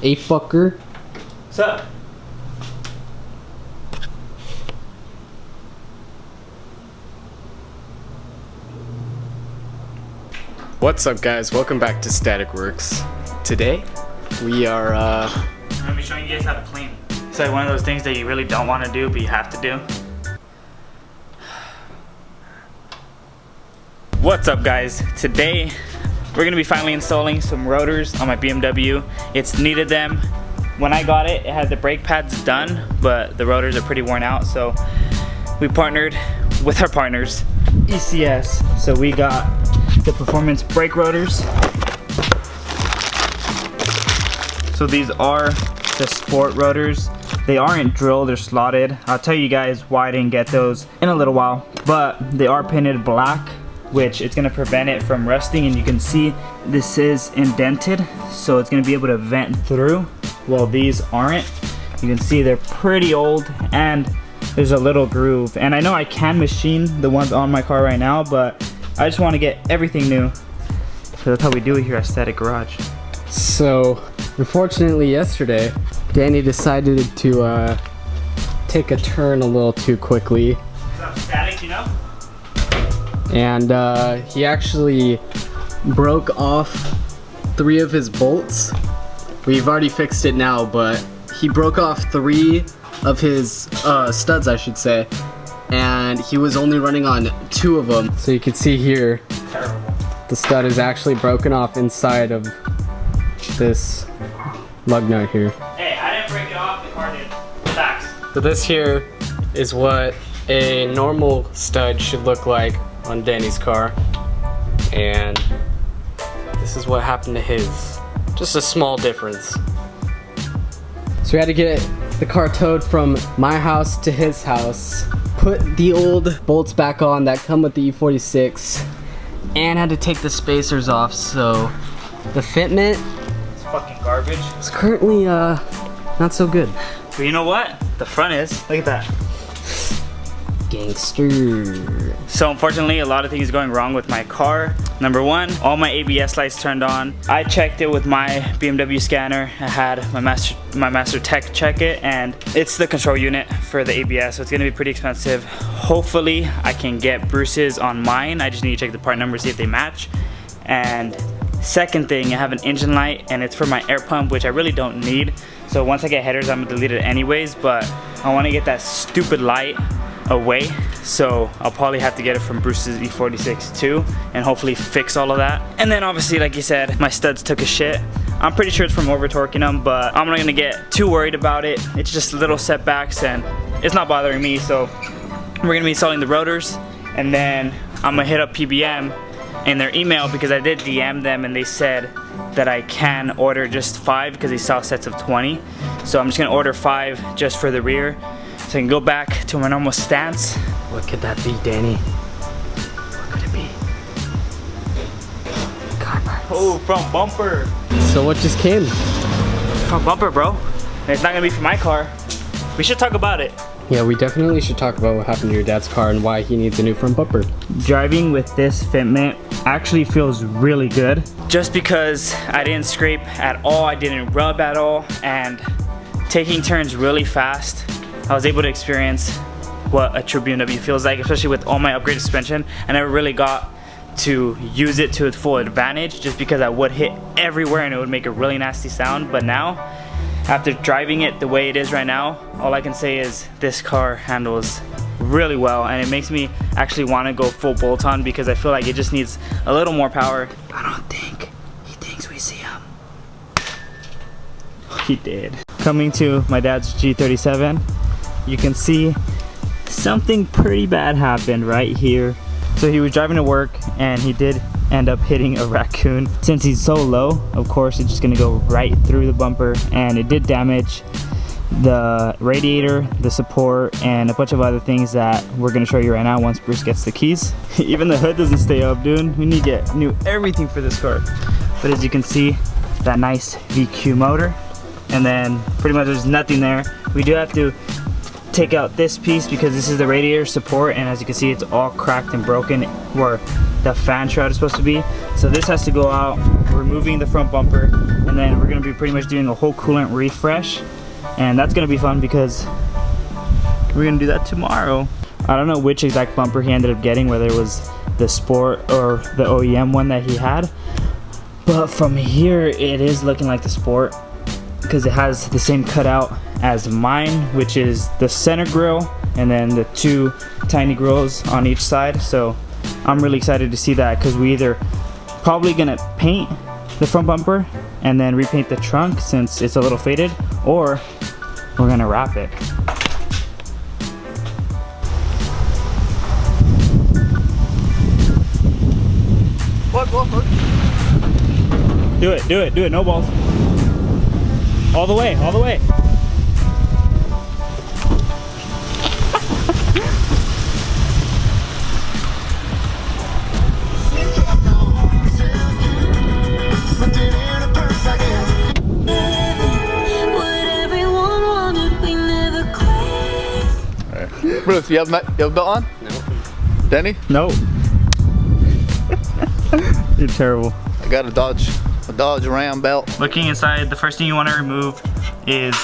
A fucker. What's up? What's up, guys? Welcome back to Static Works. Today we are I'm gonna be showing you guys how to clean. It's like one of those things that you really don't want to do but you have to do. What's up, guys? Today we're gonna be finally installing some rotors on my BMW. It's needed them. When I got it, it had the brake pads done, but the rotors are pretty worn out, so we partnered with our partners, ECS. So we got the Performance Brake rotors. So these are the sport rotors. They aren't drilled, they're slotted. I'll tell you guys why I didn't get those in a little while, but they are painted black, which it's gonna prevent it from rusting. And you can see this is indented, so it's gonna be able to vent through. Well, these aren't. You can see they're pretty old and there's a little groove. And I know I can machine the ones on my car right now, but I just want to get everything new. So that's how we do it here at Static Garage. So, unfortunately yesterday, Danny decided to take a turn a little too quickly. What's up, Static, you know? And he actually broke off 3 of his bolts. We've already fixed it now, but he broke off 3 of his studs, I should say. And he was only running on 2 of them. So you can see here, Terrible. the stud is actually broken off inside of this lug nut here. Hey, I didn't break it off, the car did. Facts. So this here is what a normal stud should look like on Danny's car. And this is what happened to his. Just a small difference. So we had to get the car towed from my house to his house, put the old bolts back on that come with the E46, and had to take the spacers off. So the fitment It's fucking garbage. is currently not so good. But you know what? The front is. Look at that. Gangster. So unfortunately, a lot of things going wrong with my car. Number 1, all my ABS lights turned on. I checked it with my BMW scanner. I had my master tech check it, and it's the control unit for the ABS, so it's gonna be pretty expensive. Hopefully, I can get Bruce's on mine. I just need to check the part number, see if they match. And second thing, I have an engine light, and it's for my air pump, which I really don't need. So once I get headers, I'm gonna delete it anyways, but I wanna get that stupid light away, so I'll probably have to get it from Bruce's E46 too, and hopefully fix all of that. And then obviously, like you said, my studs took a shit. I'm pretty sure it's from over torquing them, but I'm not gonna get too worried about it. It's just little setbacks and it's not bothering me. So we're gonna be installing the rotors, and then I'm gonna hit up PBM in their email, because I did DM them and they said that I can order just 5 because they sell sets of 20. So I'm just gonna order 5 just for the rear, so I can go back to my normal stance. What could that be, Danny? What could it be? Carparts. Oh, front bumper. So what just came? Front bumper, bro. And it's not gonna be for my car. We should talk about it. Yeah, we definitely should talk about what happened to your dad's car and why he needs a new front bumper. Driving with this fitment actually feels really good. Just because I didn't scrape at all, I didn't rub at all, and taking turns really fast, I was able to experience what a true BMW feels like, especially with all my upgraded suspension. I never really got to use it to its full advantage, just because I would hit everywhere and it would make a really nasty sound. But now, after driving it the way it is right now, all I can say is this car handles really well, and it makes me actually want to go full bolt-on, because I feel like it just needs a little more power. I don't think he thinks we see him. He did. Coming to my dad's G37, you can see something pretty bad happened right here. So he was driving to work and he did end up hitting a raccoon. Since he's so low, of course, it's just gonna go right through the bumper, and it did damage the radiator, the support, and a bunch of other things that we're gonna show you right now once Bruce gets the keys. Even the hood doesn't stay up, dude. We need to get new everything for this car. But as you can see, that nice VQ motor, and then pretty much there's nothing there. We do have to take out this piece because this is the radiator support, and as you can see it's all cracked and broken where the fan shroud is supposed to be. So this has to go out, removing the front bumper, and then we're going to be pretty much doing a whole coolant refresh, and that's going to be fun because we're going to do that tomorrow. I don't know which exact bumper he ended up getting, whether it was the Sport or the OEM one that he had, but from here it is looking like the Sport because it has the same cutout as mine, which is the center grille and then the two tiny grills on each side. So I'm really excited to see that because we either probably gonna paint the front bumper and then repaint the trunk since it's a little faded, or we're gonna wrap it. What? Do it, no balls. All the way. Bruce, you have a belt on? No. Danny? Nope. You're terrible. I got a Dodge Ram belt. Looking inside, the first thing you want to remove is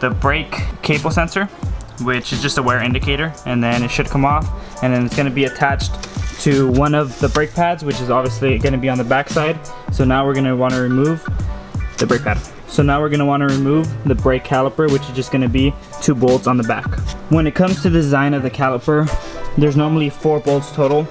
the brake cable sensor, which is just a wear indicator, and then it should come off, and then it's going to be attached to one of the brake pads, which is obviously going to be on the back side. So now we're going to want to remove the brake pad. So now we're going to want to remove the brake caliper, which is just going to be 2 bolts on the back. When it comes to the design of the caliper, there's normally 4 bolts total.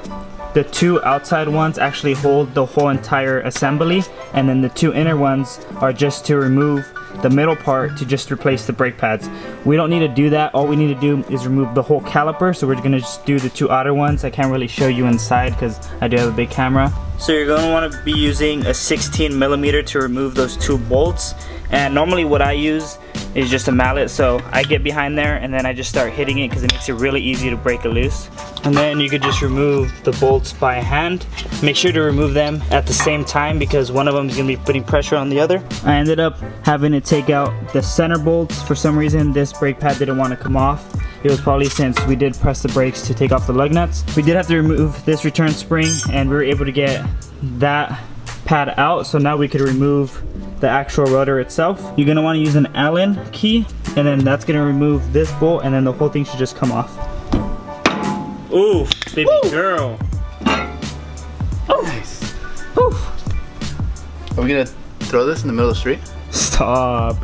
The 2 outside ones actually hold the whole entire assembly, and then the 2 inner ones are just to remove the middle part to just replace the brake pads. We don't need to do that. All we need to do is remove the whole caliper, so we're gonna just do the 2 outer ones. I can't really show you inside because I do have a big camera. So you're gonna wanna be using a 16mm to remove those 2 bolts, and normally what I use is just a mallet, so I get behind there and then I just start hitting it because it makes it really easy to break it loose. And then you could just remove the bolts by hand. Make sure to remove them at the same time because one of them is going to be putting pressure on the other. I ended up having to take out the center bolts. For some reason this brake pad didn't want to come off. It was probably since we did press the brakes to take off the lug nuts. We did have to remove this return spring, and we were able to get that pad out, so now we could remove the actual rotor itself. You're going to want to use an Allen key, and then that's going to remove this bolt, and then the whole thing should just come off. Ooh, baby Woo. Girl. Oh, nice. Oof. Are we gonna throw this in the middle of the street? Stop.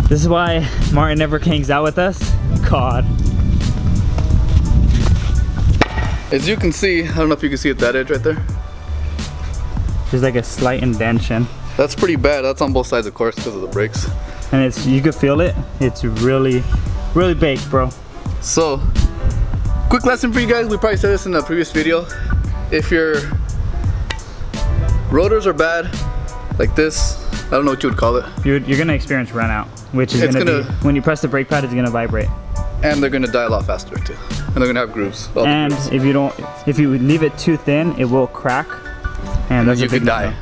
This is why Martin never hangs out with us. God. As you can see, I don't know if you can see at that edge right there. There's like a slight indentation. That's pretty bad. That's on both sides, of course, because of the brakes. And it's, you can feel it. It's really, really baked, bro. So, quick lesson for you guys. We probably said this in the previous video. If your rotors are bad, like this, I don't know what you would call it. You're gonna experience run out, which is gonna be, when you press the brake pad, it's gonna vibrate. And they're gonna die a lot faster too. And they're gonna have grooves. And grooves. if you leave it too thin, it will crack. And that's you could die.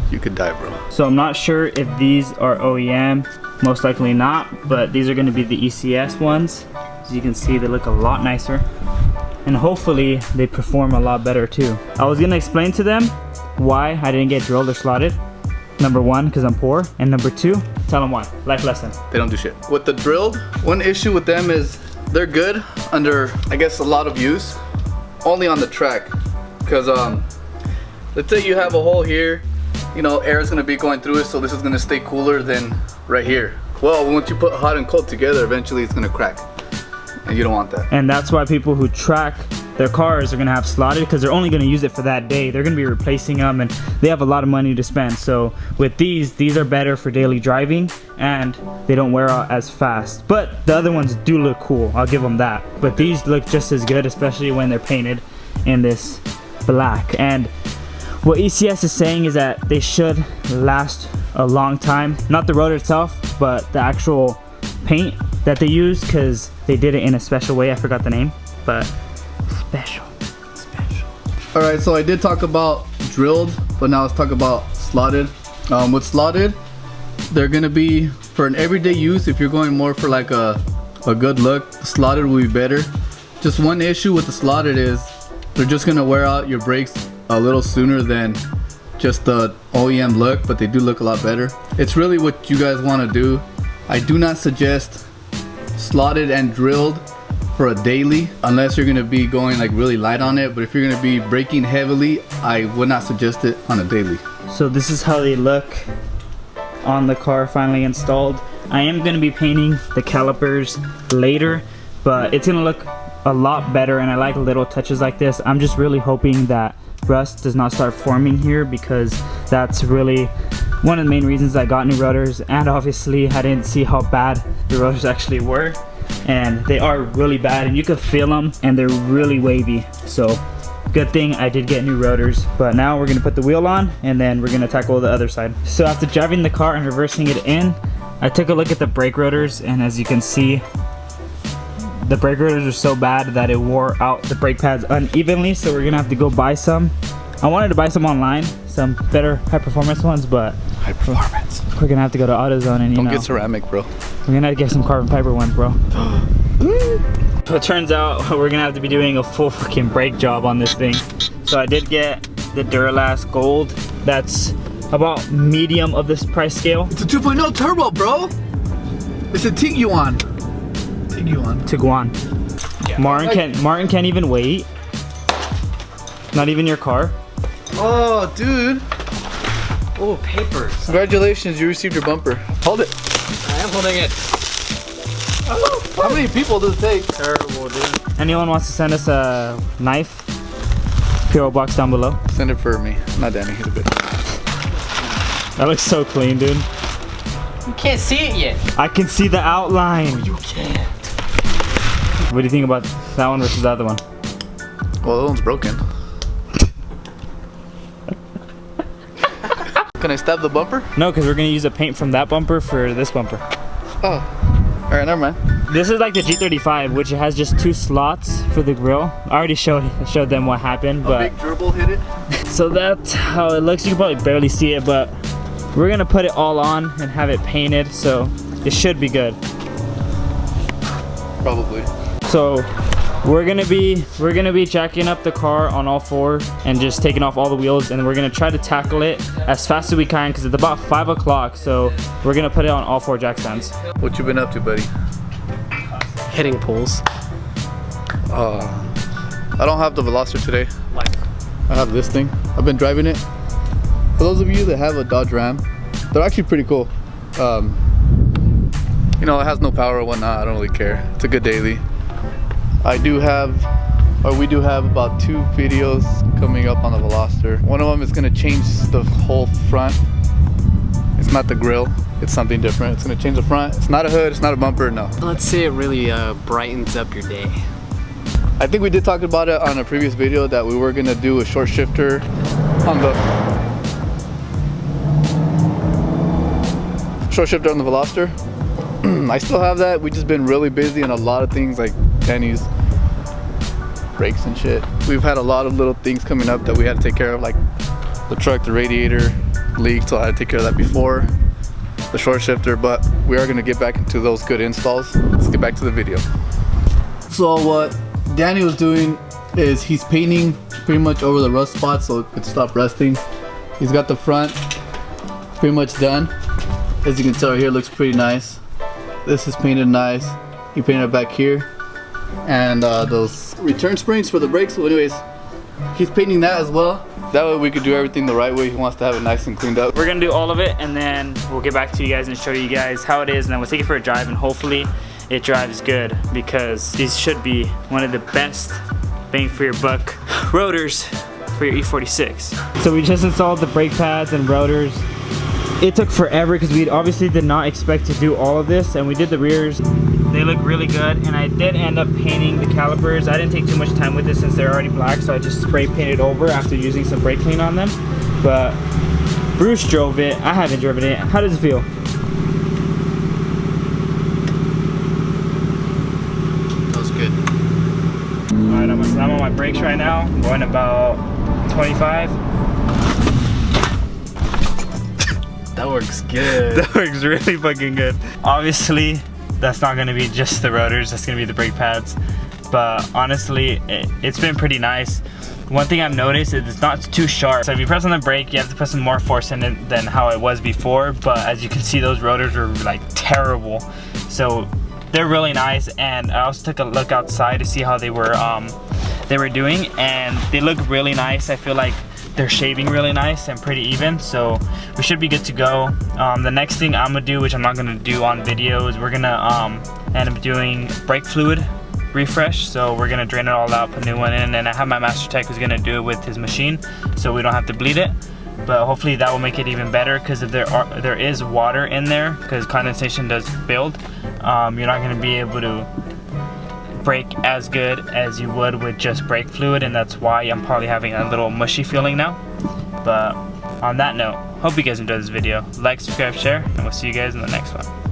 You could die, bro. So I'm not sure if these are OEM, most likely not, but these are gonna be the ECS ones. As you can see, they look a lot nicer. And hopefully they perform a lot better too. I was gonna explain to them why I didn't get drilled or slotted. Number 1, because I'm poor, and number 2, tell them why. Life lesson. They don't do shit. With the drilled, one issue with them is they're good under, I guess, a lot of use, only on the track. Because let's say you have a hole here, you know, air is gonna be going through it, so this is gonna stay cooler than right here. Well, once you put hot and cold together, eventually it's gonna crack. And you don't want that. And that's why people who track their cars are gonna have slotted, because they're only gonna use it for that day. They're gonna be replacing them, and they have a lot of money to spend. So with these are better for daily driving, and they don't wear out as fast. But the other ones do look cool, I'll give them that. But these look just as good, especially when they're painted in this black. And what ECS is saying is that they should last a long time. Not the rotor itself, but the actual paint that they use, because they did it in a special way. I forgot the name, but special. All right, so I did talk about drilled, but now let's talk about slotted. With slotted, they're gonna be for an everyday use. If you're going more for like a a good look. The slotted will be better. Just one issue with the slotted is they're just gonna wear out your brakes a little sooner than just the OEM look, but they do look a lot better. It's really what you guys want to do. I do not suggest slotted and drilled for a daily unless you're gonna be going like really light on it, but if you're gonna be braking heavily, I would not suggest it on a daily. So this is how they look on the car finally installed. I am gonna be painting the calipers later, but it's gonna look a lot better, and I like little touches like this. I'm just really hoping that rust does not start forming here, because that's really one of the main reasons I got new rotors, and obviously I didn't see how bad the rotors actually were, and they are really bad, and you can feel them, and they're really wavy. So good thing I did get new rotors. But now we're gonna put the wheel on, and then we're gonna tackle the other side. So after driving the car and reversing it in, I took a look at the brake rotors, and as you can see, the brake rotors are so bad that it wore out the brake pads unevenly, so we're gonna have to go buy some. I wanted to buy some online, some better high performance ones, but High performance. we're gonna have to go to AutoZone and Don't get ceramic, bro. we're gonna have to get some carbon fiber ones, bro. So it turns out we're gonna have to be doing a full fucking brake job on this thing. So I did get the Duralast Gold. That's about medium of this price scale. It's a 2.0 turbo, bro. It's a Tiguan. Tiguan. Yeah. Martin can't even wait. Not even your car. Oh, dude. Oh, papers. Congratulations, you received your bumper. Hold it. I am holding it. How many people does it take? Terrible, dude. Anyone wants to send us a knife? PO box down below. Send it for me. Not Danny, he's a bitch. That looks so clean, dude. You can't see it yet. I can see the outline. You can't. What do you think about that one versus the other one? Well, that one's broken. Can I stab the bumper? No, because we're gonna use a paint from that bumper for this bumper. Oh. Alright, never mind. This is like the G35, which has just 2 slots for the grill. I already showed them what happened, A but big gerbil hit it. so that's how it looks. You can probably barely see it, but we're gonna put it all on and have it painted, so it should be good. Probably. So we're gonna be jacking up the car on all 4 and just taking off all the wheels, and we're gonna try to tackle it as fast as we can because it's about 5 o'clock. So we're gonna put it on all 4 jack stands. What you been up to, buddy? Hitting pools. I don't have the Veloster today. Like, I have this thing. I've been driving it. For those of you that have a Dodge Ram, they're actually pretty cool. You know, it has no power or whatnot. I don't really care. It's a good daily. We do have about 2 videos coming up on the Veloster. One of them is gonna change the whole front. It's not the grill, it's something different. It's gonna change the front. It's not a hood, it's not a bumper, no. let's say it really brightens up your day. I think we did talk about it on a previous video that we were gonna do a short shifter on the Veloster. I still have that. We just been really busy on a lot of things like Danny's brakes and shit. We've had a lot of little things coming up that we had to take care of, like the truck, the radiator leaked, so I had to take care of that before the short shifter, but we are gonna get back into those good installs. Let's get back to the video. So what Danny was doing is he's painting pretty much over the rust spots so it could stop rusting. He's got the front pretty much done. As you can tell here, it looks pretty nice. This is painted nice. He painted it back here. And those return springs for the brakes. So anyways, he's painting that as well. That way we could do everything the right way. He wants to have it nice and cleaned up. We're gonna do all of it, and then we'll get back to you guys and show you guys how it is, and then we'll take it for a drive, and hopefully it drives good, because these should be one of the best bang for your buck rotors for your E46. So we just installed the brake pads and rotors. It took forever because we obviously did not expect to do all of this, and we did the rears. They look really good, and I did end up painting the calipers. I didn't take too much time with this since they're already black, so I just spray painted over after using some brake clean on them. But Bruce drove it. I haven't driven it. How does it feel? Feels good. Alright, I'm on my brakes right now. I'm going about 25. That works good. That works really fucking good. Obviously, that's not gonna be just the rotors, that's gonna be the brake pads. But honestly, it's been pretty nice. One thing I've noticed is it's not too sharp. So if you press on the brake, you have to put some more force in it than how it was before. But as you can see, those rotors are like terrible. So they're really nice. And I also took a look outside to see how they were doing, and they look really nice. I feel like they're shaving really nice and pretty even, so we should be good to go. The next thing I'm gonna do, which I'm not gonna do on video, is we're gonna end up doing brake fluid refresh. So we're gonna drain it all out, put a new one in, and I have my master tech who's gonna do it with his machine, so we don't have to bleed it. But hopefully that will make it even better, because if there is water in there, because condensation does build, you're not gonna be able to brake as good as you would with just brake fluid, and that's why I'm probably having a little mushy feeling now. But on that note, hope you guys enjoyed this video. Like, subscribe, share, and we'll see you guys in the next one.